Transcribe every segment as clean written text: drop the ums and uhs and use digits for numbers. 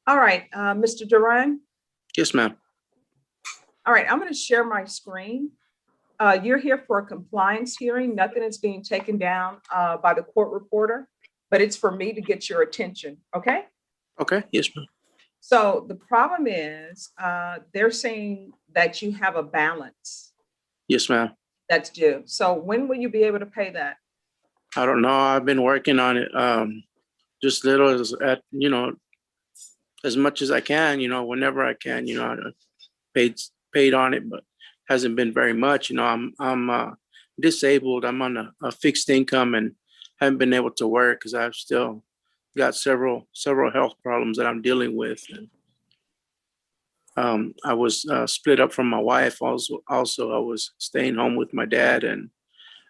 All right, Mr. Duran. Yes, ma'am. All right, I'm going to share my screen. You're here for a compliance hearing. Nothing is being taken down by the court reporter, but it's for me to get your attention, okay? Okay. Yes, ma'am. So the problem is they're saying that you have a balance Yes, ma'am. that's due. So when will you be able to pay that? I don't know. I've been working on it. Just little as as much as I can, whenever I can, I paid on it, but hasn't been very much. I'm disabled. I'm on a fixed income and haven't been able to work because I've still got several health problems that I'm dealing with. And I was split up from my wife. Also, I was staying home with my dad, and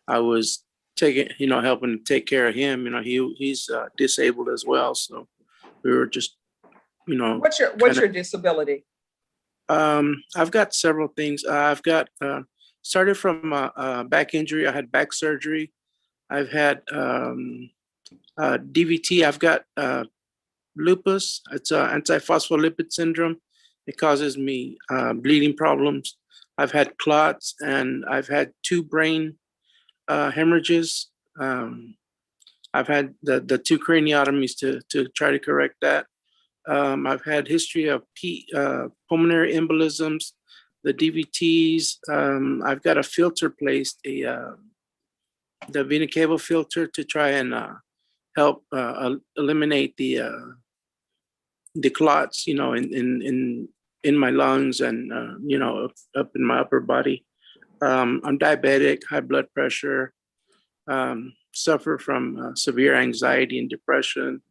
I was helping to take care of him. He's disabled as well, so we were just, What's your disability? I've got several things. I've got started from a back injury. I had back surgery. I've had DVT. I've got lupus. It's antiphospholipid syndrome. It causes me bleeding problems. I've had clots, and I've had 2 brain hemorrhages. I've had the 2 craniotomies to try to correct that. I've had history of pulmonary embolisms, the DVTs. I've got a filter placed, the vena cava filter to try and help eliminate the clots, in my lungs and up in my upper body. I'm diabetic, high blood pressure, suffer from severe anxiety and depression.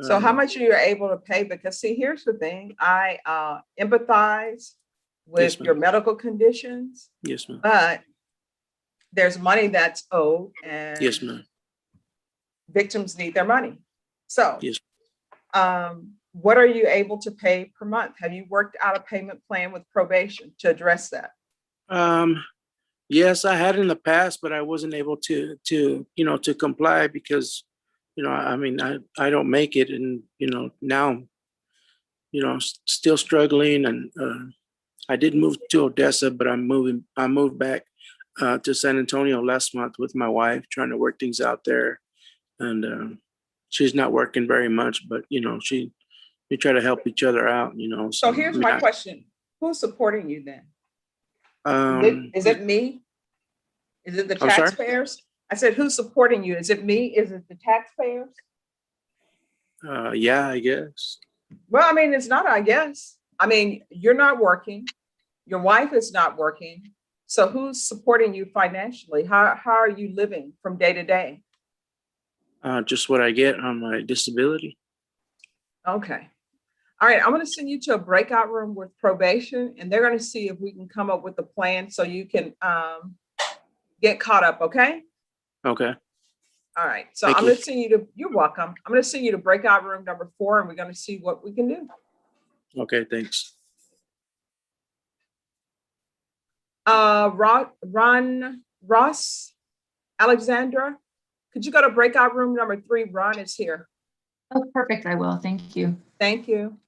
So how much are you able to pay? Because see, here's the thing. I empathize with Yes, your medical conditions. Yes, ma'am. But there's money that's owed, and Yes, ma'am. victims need their money. So Yes. What are you able to pay per month? Have you worked out a payment plan with probation to address that? Yes, I had in the past, but I wasn't able to comply because, I don't make it, and now, still struggling, and I did move to Odessa, but I moved back to San Antonio last month with my wife, trying to work things out there, and she's not working very much, but we try to help each other out, So here's my question: who's supporting you then? Is it me? Is it the taxpayers? I said, who's supporting you? Is it me? Is it the taxpayers? Yeah, I guess. Well, I mean, it's not, I guess. I mean, you're not working. Your wife is not working. So who's supporting you financially? How are you living from day to day? Just what I get on my disability. Okay. All right. I'm going to send you to a breakout room with probation, and they're going to see if we can come up with a plan so you can get caught up. Okay. Okay. All right. So I'm going to send you to, you're welcome. I'm going to send you to breakout room number 4, and we're going to see what we can do. Okay. Thanks. Ross, Alexandra, could you go to breakout room number 3? Ron is here. Oh, perfect. I will. Thank you. Thank you.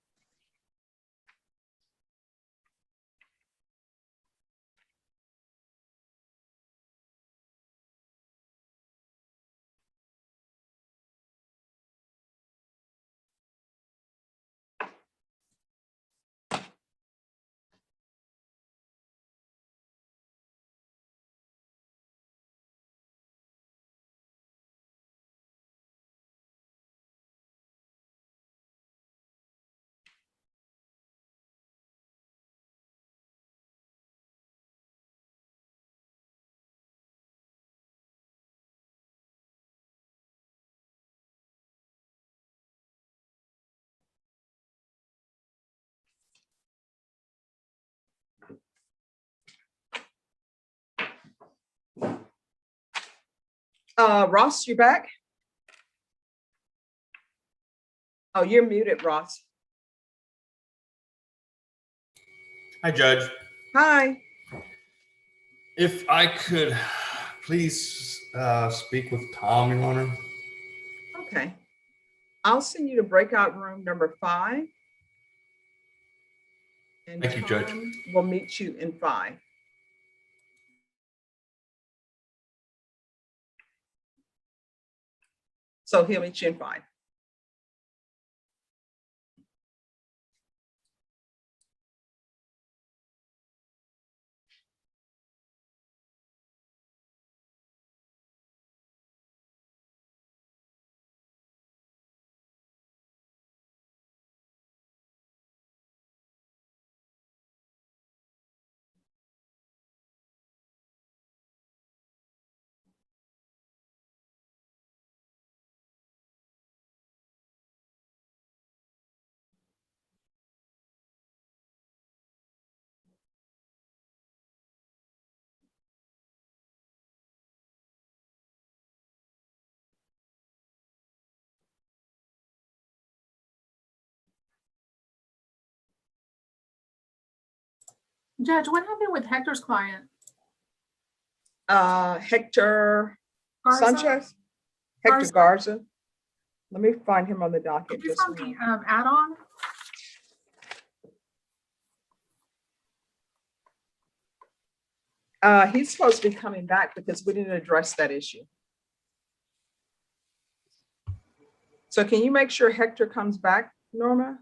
Ross, you back? Oh, you're muted, Ross. Hi, Judge. Hi. If I could please speak with Tom, Your Honor. Okay. I'll send you to breakout room number 5. And Thank you, Judge. Tom will meet you in 5. So he'll meet you in 5. Judge, what happened with Hector's client? Hector Garza? Sanchez? Hector Garza. Let me find him on the docket. Is this just on a the moment. add-on? He's supposed to be coming back because we didn't address that issue. So can you make sure Hector comes back, Norma?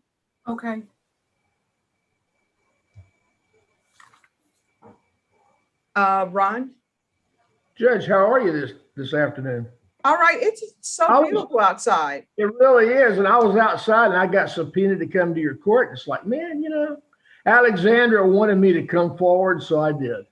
Okay. Ron? Judge, how are you this afternoon? All right, it's so I was- beautiful outside. It really is. And I was outside and I got subpoenaed to come to your court. It's like, man, Alexandra wanted me to come forward, so I did.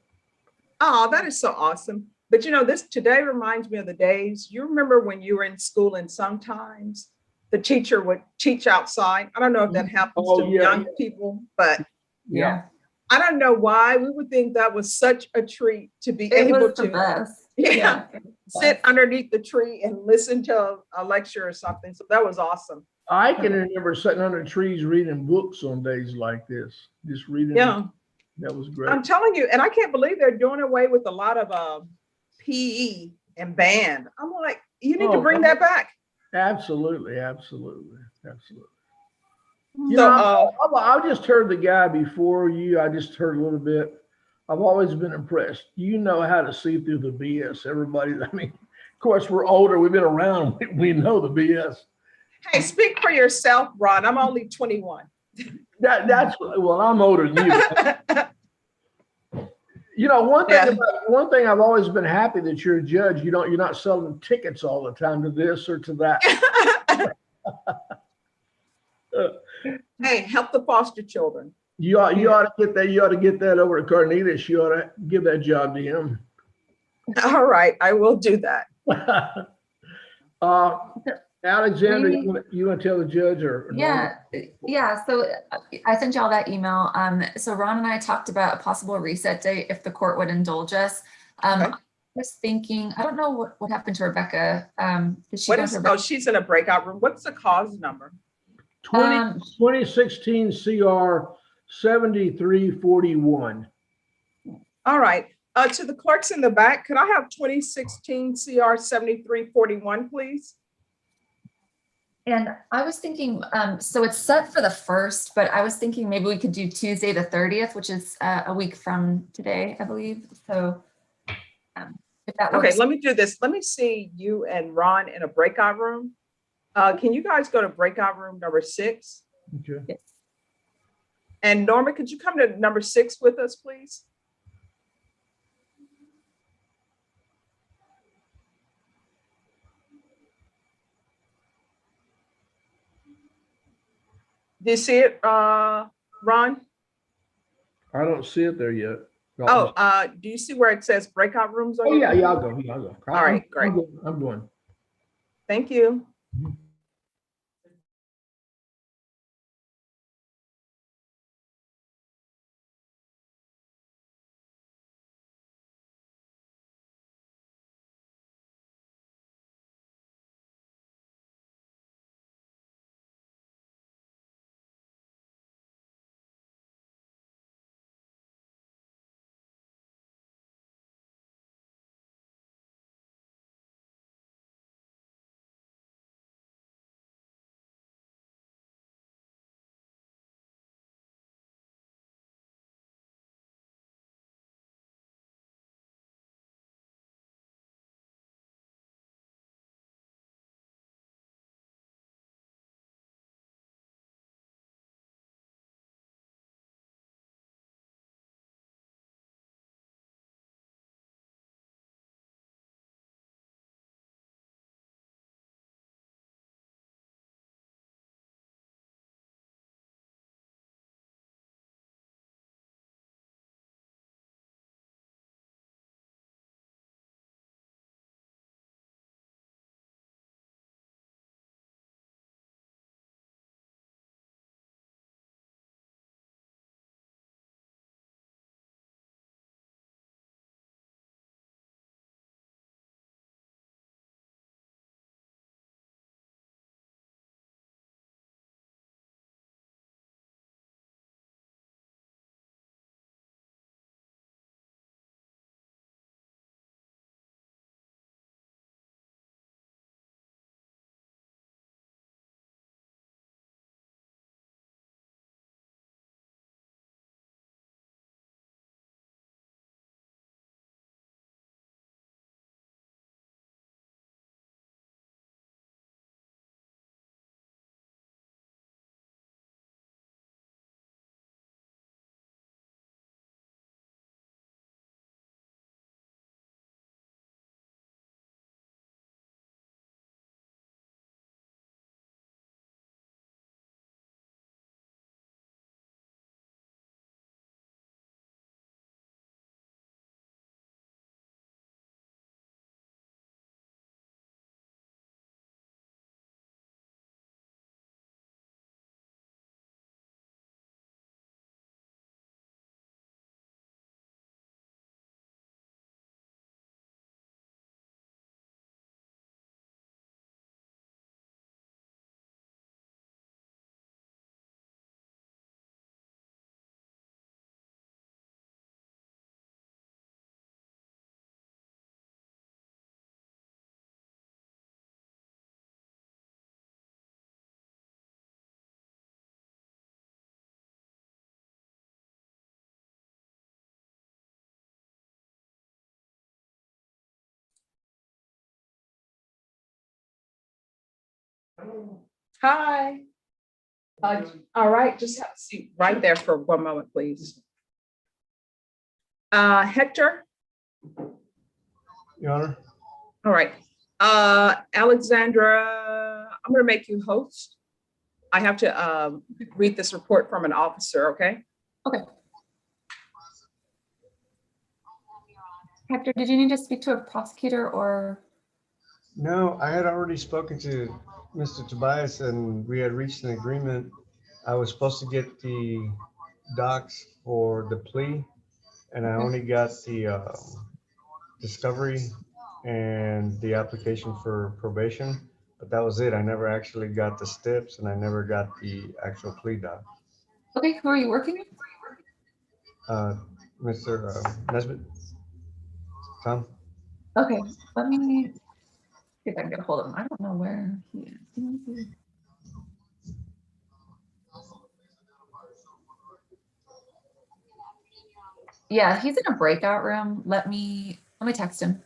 Oh, that is so awesome. But this today reminds me of the days. You remember when you were in school and sometimes the teacher would teach outside. I don't know if that happens Oh, to yeah, young yeah. people, but Yeah. I don't know why we would think that was such a treat to be It able was the to best. Yeah. It was the sit best. underneath the tree and listen to a lecture or something. So that was awesome. I can remember sitting under trees reading books on days like this, just reading. Yeah. That was great. I'm telling you, and I can't believe they're doing away with a lot of PE and band. I'm like, you need to Oh, bring that back. Absolutely, absolutely, absolutely. So, I just heard the guy before you. I just heard a little bit. I've always been impressed. You know how to see through the BS. Everybody, of course, we're older. We've been around. We know the BS. hey, speak for yourself, Ron. I'm only 21. Well, I'm older than you. One thing I've always been happy that you're a judge. You're not selling tickets all the time to this or to that. Hey, help the foster children. You ought to get that. You ought to get that over to Carnitas. You ought to give that job to him. All right, I will do that. Alexander, you want to tell the judge or Yeah. So I sent y'all that email. So Ron and I talked about a possible reset date if the court would indulge us. Okay. I was thinking, I don't know what happened to Rebecca. Did she go to Rebecca? She's in a breakout room. What's the cause number? 2016 CR 7341. All right. To the clerks in the back, could I have 2016 CR 7341, please? And I was thinking, so it's set for the 1st, but I was thinking maybe we could do Tuesday the 30th, which is a week from today, I believe. So if that works. Okay, let me do this. Let me see you and Ron in a breakout room. Can you guys go to breakout room number 6? Okay. Yes. And Norma, could you come to number 6 with us, please? Do you see it, Ron? I don't see it there yet. Oh, do you see where it says breakout rooms? Oh, yeah, I'll go. Yeah, I'll go. All right, great. I'm going. Thank you. Hi. All right, just have a seat right there for one moment, please. Hector, Your Honor. all right. Alexandra, I'm gonna make you host. I have to read this report from an officer, okay? Okay. Hector, did you need to speak to a prosecutor or? No, I had already spoken to Mr. Tobias and we had reached an agreement. I was supposed to get the docs for the plea and I only got the discovery and the application for probation, but that was it. I never actually got the steps and I never got the actual plea doc. Okay, who are you working with? Mr. Nesbitt? Tom? Okay, let me see if I can get a hold of him. I don't know where he is. Yeah, he's in a breakout room. Let me text him.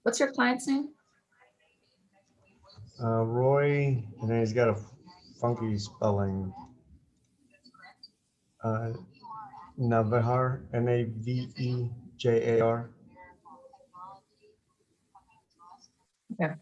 What's your client's name? Roy, and then he's got a funky spelling. Navejar, Navejar. Okay.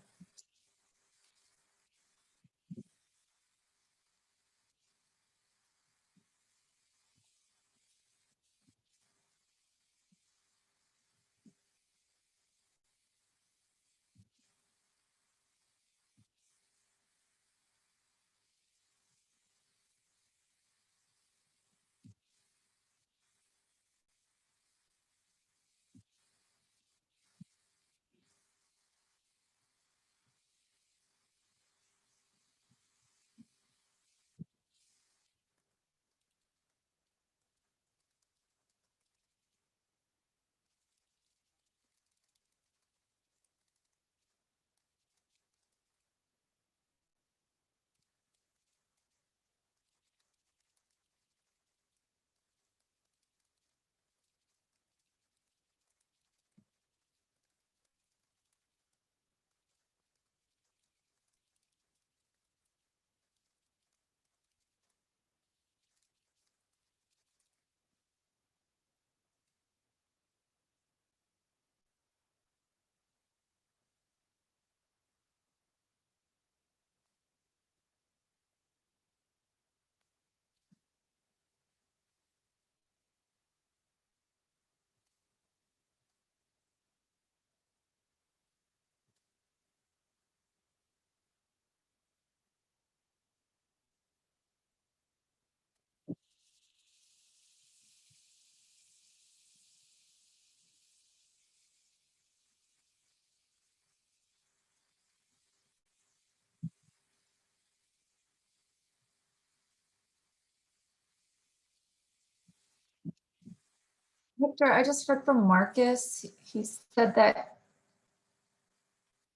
Victor, I just heard from Marcus. He said that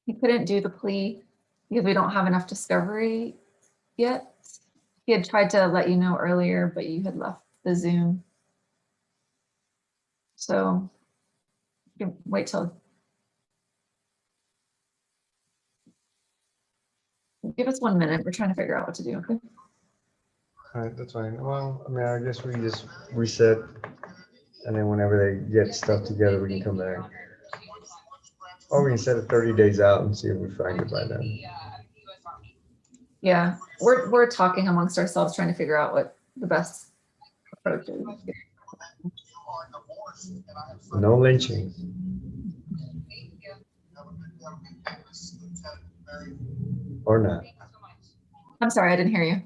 he couldn't do the plea because we don't have enough discovery yet. He had tried to let you know earlier, but you had left the Zoom. So you can wait till. Give us 1 minute. We're trying to figure out what to do. Okay. All right, that's fine. Well, I mean, I guess we just reset and then whenever they get stuff together, we can come back. Or we can set it 30 days out and see if we find it by then. Yeah, we're talking amongst ourselves, trying to figure out what the best approach is. No lynching. Or not. I'm sorry, I didn't hear you.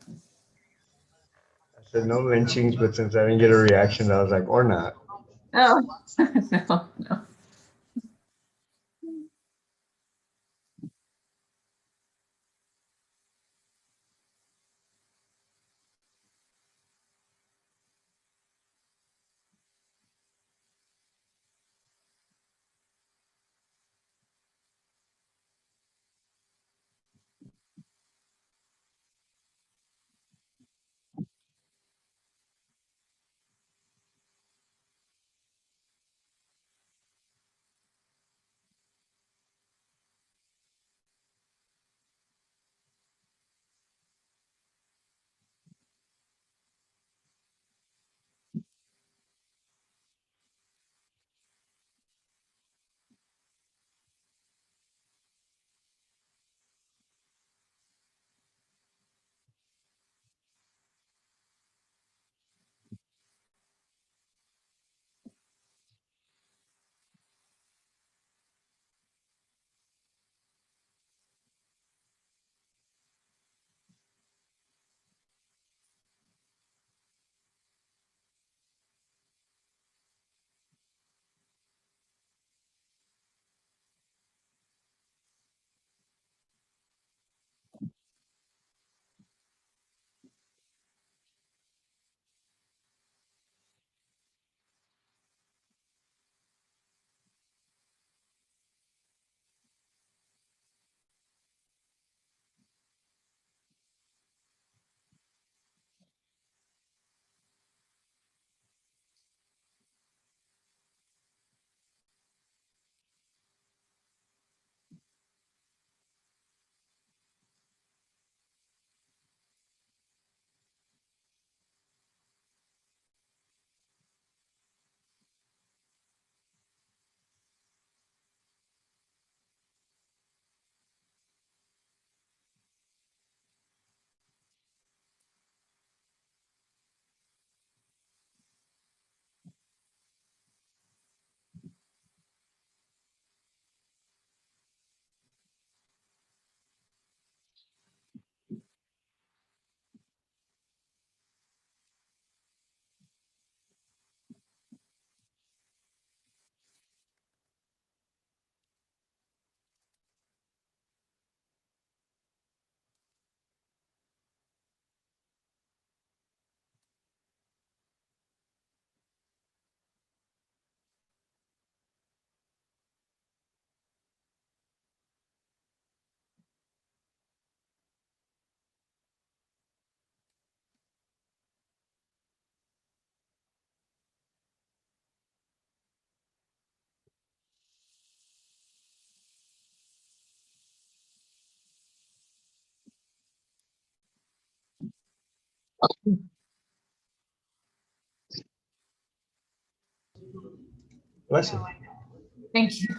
I said no lynchings, but since I didn't get a reaction, I was like, or not. Oh, no, no. Bless you. Thank you.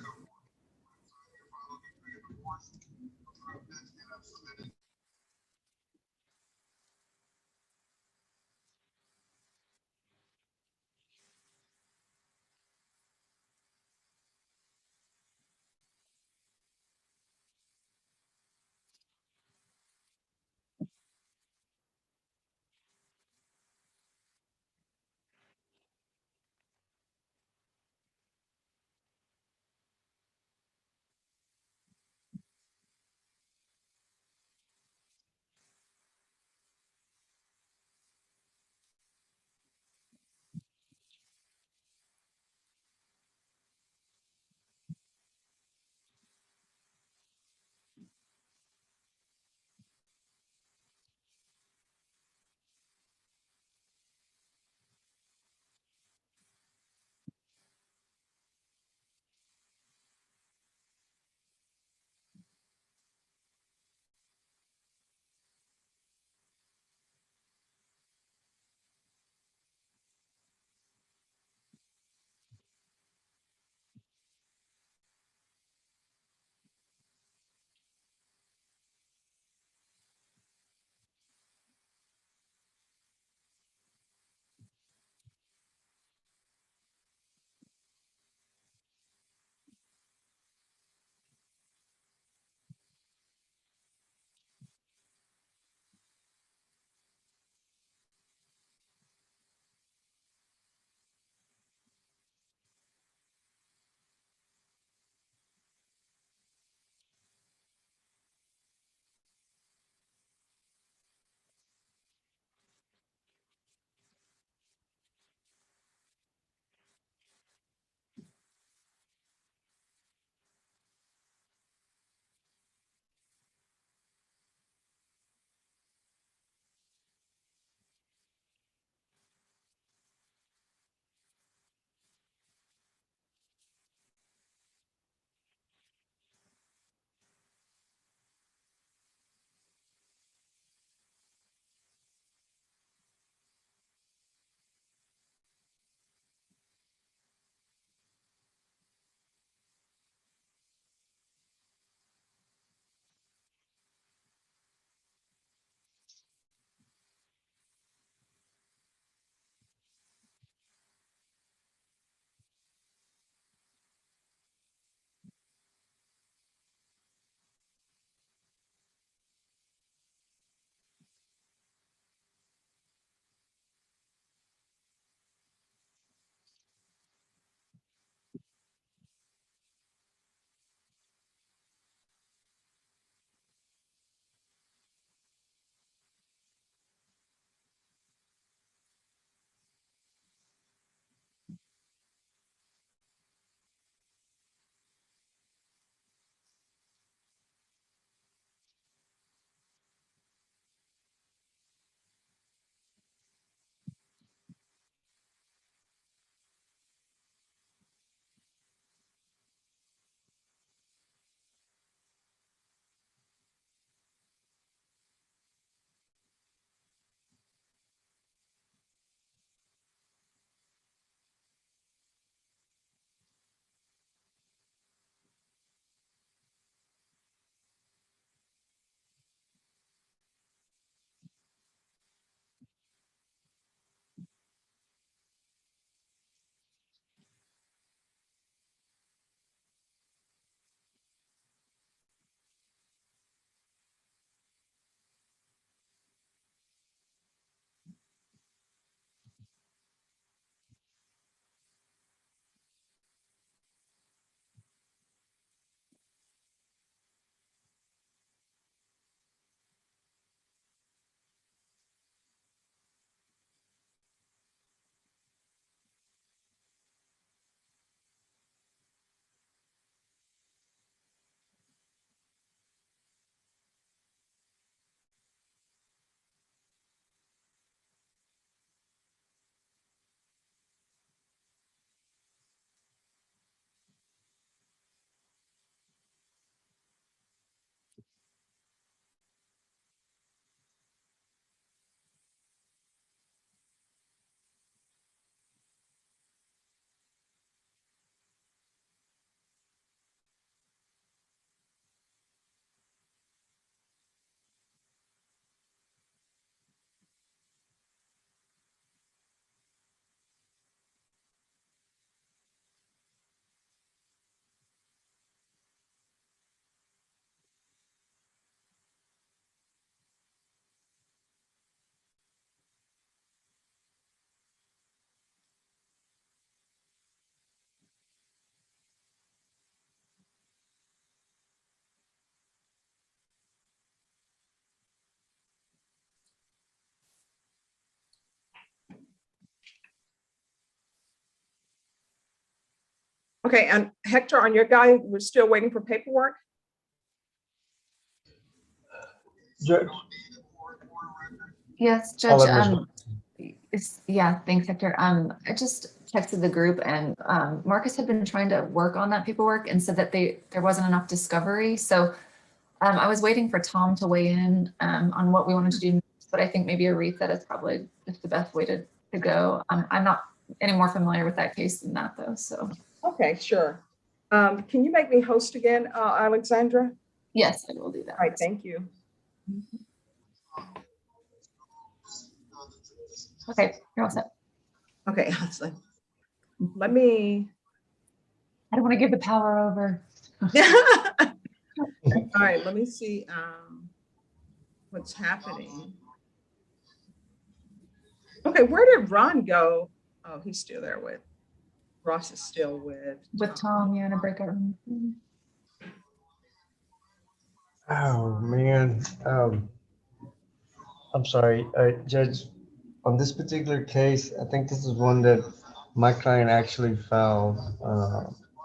Okay, and Hector, on your guy, we're still waiting for paperwork? Judge, Yes, I'll Judge, let Ms. yeah, thanks, Hector. I just texted the group and Marcus had been trying to work on that paperwork and said that there wasn't enough discovery. So I was waiting for Tom to weigh in on what we wanted to do next, but I think maybe a reset is probably just the best way to go. I'm not any more familiar with that case than that though, so. Okay, sure. Can you make me host again, Alexandra? Yes, I will do that. All right, thank you. Okay, you're all set. Okay, so let me. I don't want to give the power over. All right, let me see what's happening. Okay, where did Ron go? Oh, he's still there with, Ross is still with. With Tom, yeah, in a breakout room. Oh, man. I'm sorry, Judge, on this particular case, I think this is one that my client actually filed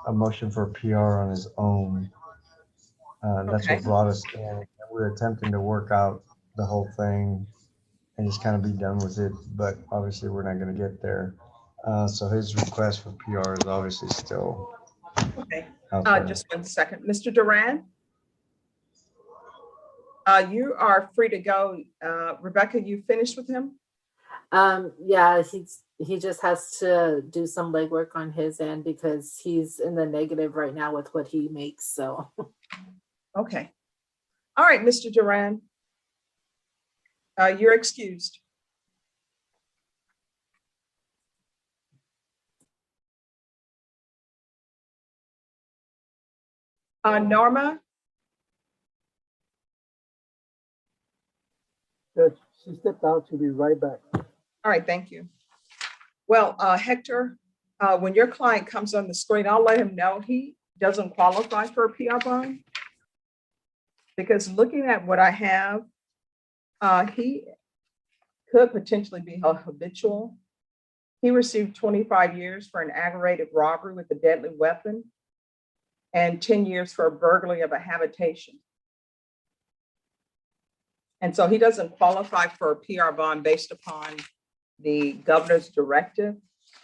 a motion for PR on his own. That's Okay. what brought us in. We're attempting to work out the whole thing and just kind of be done with it, but obviously we're not gonna get there. So his request for PR is obviously still Okay, out there. just 1 second. Mr. Duran? You are free to go. Rebecca, you finished with him? Yeah, he just has to do some legwork on his end because he's in the negative right now with what he makes, so. Okay. All right, Mr. Duran. You're excused. Norma? Judge, she stepped out. She'll be right back. All right, thank you. Well, Hector, when your client comes on the screen, I'll let him know he doesn't qualify for a PR bond. Because looking at what I have, he could potentially be a habitual. He received 25 years for an aggravated robbery with a deadly weapon and 10 years for a burglary of a habitation. And so he doesn't qualify for a PR bond based upon the governor's directive.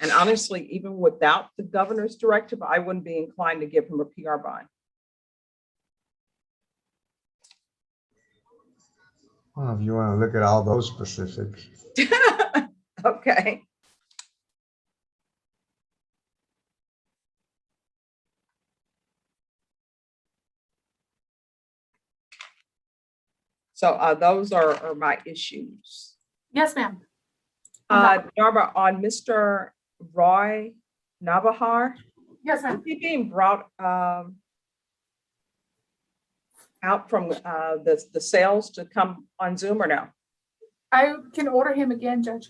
And honestly, even without the governor's directive, I wouldn't be inclined to give him a PR bond. Well, if you want to look at all those specifics. Okay. So those are my issues. Yes, ma'am. Norma, on Mr. Roy Navahar, Yes, is ma'am. he being brought out from the sales to come on Zoom or no? I can order him again, Judge.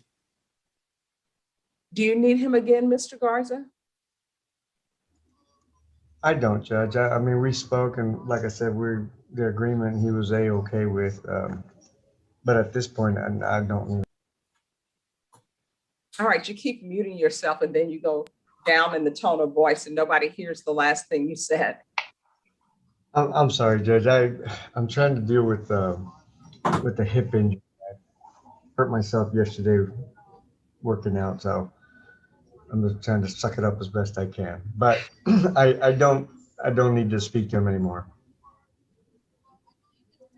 Do you need him again, Mr. Garza? I don't, Judge. I mean, we spoke and like I said, the agreement he was A-okay with. But at this point, I don't need. All right, you keep muting yourself and then you go down in the tone of voice and nobody hears the last thing you said. I'm sorry, Judge. I'm trying to deal with the hip injury. I hurt myself yesterday working out, so I'm just trying to suck it up as best I can. But I don't need to speak to him anymore.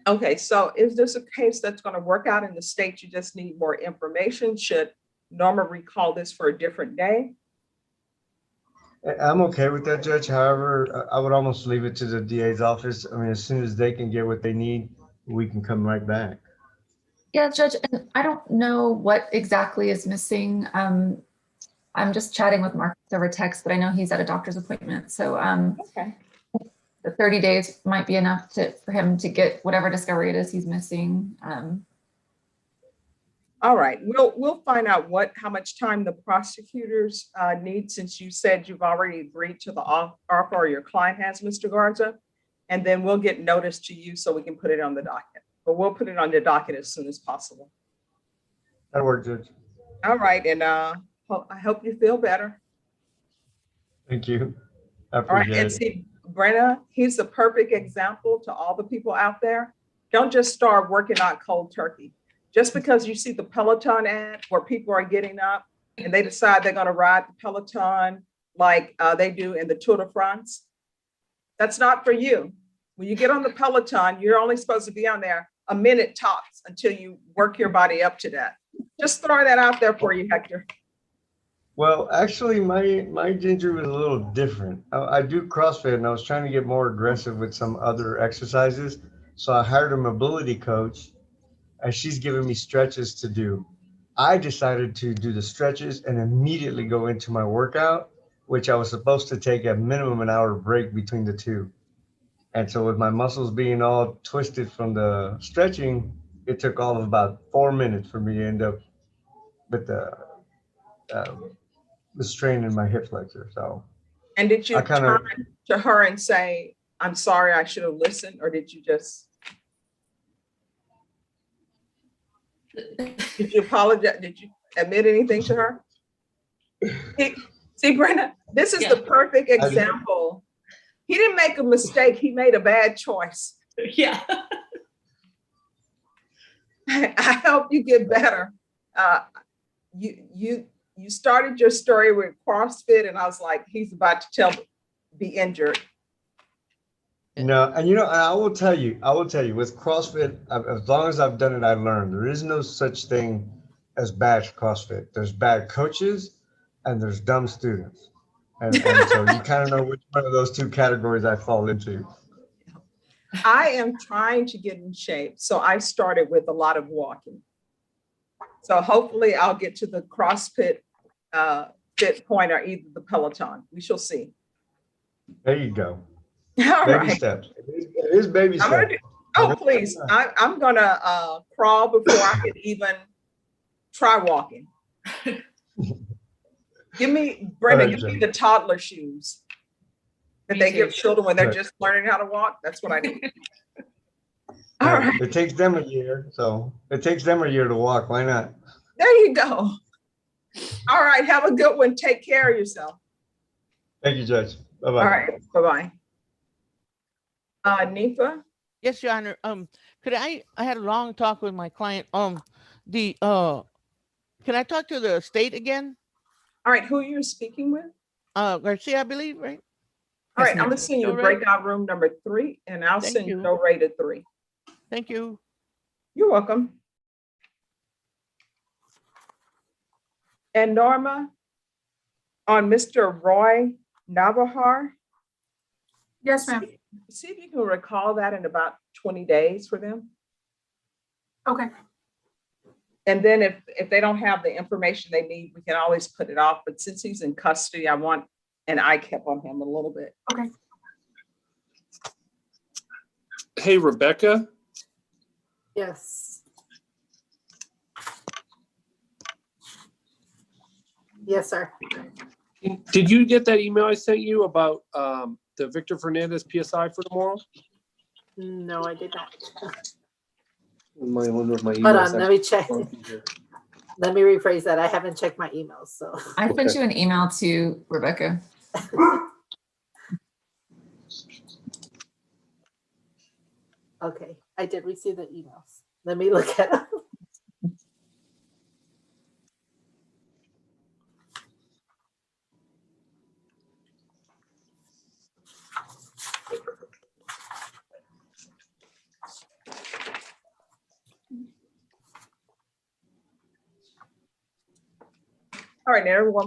Okay, so is this a case that's going to work out in the state? You just need more information. Should Norma recall this for a different day? I'm okay with that, Judge. However, I would almost leave it to the DA's office. I mean, as soon as they can get what they need, we can come right back. Yeah, Judge, and I don't know what exactly is missing. I'm just chatting with Marcus over text, but I know he's at a doctor's appointment. So Okay. the 30 days might be enough for him to get whatever discovery it is he's missing. All right, we'll find out how much time the prosecutors need, since you said you've already agreed to the offer, or your client has, Mr. Garza, and then we'll get notice to you so we can put it on the docket. But we'll put it on the docket as soon as possible. That'll work, Judge. All right, and I hope you feel better. Thank you. I All right, appreciate and it. see, Brenna, he's the perfect example to all the people out there. Don't just start working out cold turkey. Just because you see the Peloton ad where people are getting up and they decide they're gonna ride the Peloton like they do in the Tour de France, that's not for you. When you get on the Peloton, you're only supposed to be on there a minute tops until you work your body up to that. Just throw that out there for you, Hector. Well, actually, my ginger was a little different. I do CrossFit, and I was trying to get more aggressive with some other exercises. So I hired a mobility coach, and she's giving me stretches to do. I decided to do the stretches and immediately go into my workout, which I was supposed to take a minimum an hour break between the two. And so with my muscles being all twisted from the stretching, it took all of about 4 minutes for me to end up with the strain in my hip flexor. So And did you I kind turn of, to her and say, I'm sorry, I should have listened, or did you just, did you apologize? Did you admit anything to her? See, Brenda, this is the perfect example. He didn't make a mistake, he made a bad choice. Yeah. I hope you get better. You started your story with CrossFit, and I was like, he's about to be injured. no, and I will tell you, with CrossFit, as long as I've done it, I learned there is no such thing as bad CrossFit. There's bad coaches and there's dumb students. And so you kind of know which one of those two categories I fall into. I am trying to get in shape, so I started with a lot of walking. So hopefully I'll get to the CrossFit fit point or either the Peloton. We shall see. There you go. All Baby right. steps. It is baby I'm gonna steps. oh, please. I'm gonna crawl before I can even try walking. Give me, Brenda, give me the toddler shoes that they give children when they're just learning how to walk. That's what I need. All right. It takes them a year. So it takes them a year to walk. Why not? There you go. All right. Have a good one. Take care of yourself. Thank you, Judge. Bye-bye. All right. Bye-bye. Nifa? Yes, Your Honor. Could I had a long talk with my client. Can I talk to the state again? All right. Who you're speaking with? Garcia, I believe, right? All right. I'm going to send you to breakout room number 3, and I'll send you no rated 3. Thank you. You're welcome. And Norma, on Mr. Roy Navahar. Yes, ma'am. See if you can recall that in about 20 days for them. Okay. And then if they don't have the information they need, we can always put it off. But since he's in custody, I want an ICAP on him a little bit. Okay. Hey, Rebecca. Yes. Yes, sir. Did you get that email I sent you about the Victor Fernandez PSI for tomorrow? No, I did not. I wonder if my Hold on, let me check. Let me rephrase that. I haven't checked my emails, so. I sent you an email to Rebecca. Okay, I did receive the emails. Let me look at them. All right, now everyone,